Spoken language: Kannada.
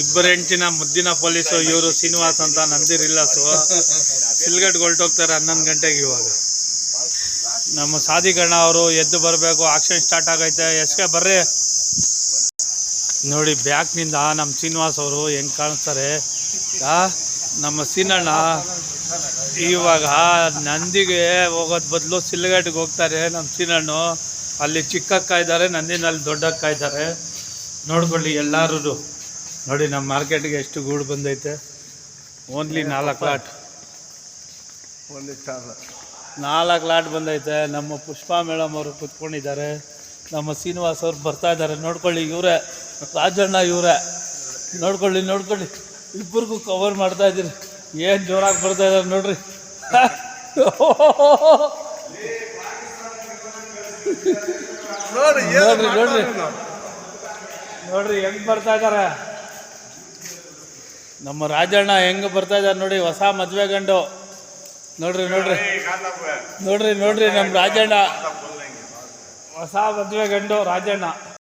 ಇಬ್ಬರು ಹೆಂಡ್ತಿನ ಮುದ್ದಿನ ಪೊಲೀಸು. ಇವರು ಶ್ರೀನಿವಾಸ್ ಅಂತ, ನಂದಿ ರಿಲ್ಲಾಸು. ಸಿಲ್ಗಟ್ಗೆ ಹೊರಟೋಗ್ತಾರೆ 11 ಗಂಟೆಗೆ. ಇವಾಗ ನಮ್ಮ ಸಾಧಿಕರಣ ಅವರು ಎದ್ದು ಬರಬೇಕು. ಆಕ್ಷನ್ ಸ್ಟಾರ್ಟ್ ಆಗೈತೆ. ಎಸ್ಕೆ ಬರ್ರಿ ನೋಡಿ. ಬ್ಯಾಕ್ನಿಂದ ನಮ್ಮ ಶ್ರೀನಿವಾಸ್ ಅವರು ಹೆಂಗೆ ಕಾಣಿಸ್ತಾರೆ. ನಮ್ಮ ಸೀನಣ್ಣ ಇವಾಗ ನಂದಿಗೆ ಹೋಗೋದು ಬದಲು ಸಿಲ್ಗಟ್ಟಿಗೆ ಹೋಗ್ತಾರೆ. ನಮ್ಮ ಸೀನಣ್ಣು ಅಲ್ಲಿ ಚಿಕ್ಕಕ್ಕ ಇದ್ದಾರೆ, ನಂದಿನಲ್ಲಿ ದೊಡ್ಡಕ್ಕ ಇದ್ದಾರೆ. ನೋಡ್ಕೊಳ್ಳಿ ಎಲ್ಲರೂ ನೋಡಿ. ನಮ್ಮ ಮಾರ್ಕೆಟ್ಗೆ ಎಷ್ಟು ಗೂಡು ಬಂದೈತೆ. ಓನ್ಲಿ 4 ಲಾಟ್, 4 ಲಾಟ್ ಬಂದೈತೆ. ನಮ್ಮ ಪುಷ್ಪಾ ಮೇಡಮ್ ಅವರು ಕುತ್ಕೊಂಡಿದ್ದಾರೆ. ನಮ್ಮ ಶ್ರೀನಿವಾಸ್ ಅವ್ರು ಬರ್ತಾ ಇದ್ದಾರೆ. ನೋಡ್ಕೊಳ್ಳಿ, ಇವರೇ ರಾಜಣ್ಣ, ಇವರೇ ನೋಡ್ಕೊಳ್ಳಿ. ಇಬ್ಬರಿಗೂ ಕವರ್ ಮಾಡ್ತಾ ಇದ್ದೀರಿ. ಏನು ಜೋರಾಗಿ ಬರ್ತಾ ಇದ್ದಾರೆ ನೋಡ್ರಿ. ನೋಡ್ರಿ ಹೆಂಗೆ ಬರ್ತಾ ಇದ್ದಾರೆ. ನಮ್ಮ ರಾಜಣ್ಣ ಹೆಂಗೆ ಬರ್ತಾ ಇದ್ದಾರೆ ನೋಡಿ. ಹೊಸ ಮದುವೆ ಗಂಡು ನೋಡ್ರಿ. ನಮ್ಮ ರಾಜಣ್ಣ ಹೊಸ ಮದುವೆ ಗಂಡು ರಾಜಣ್ಣ.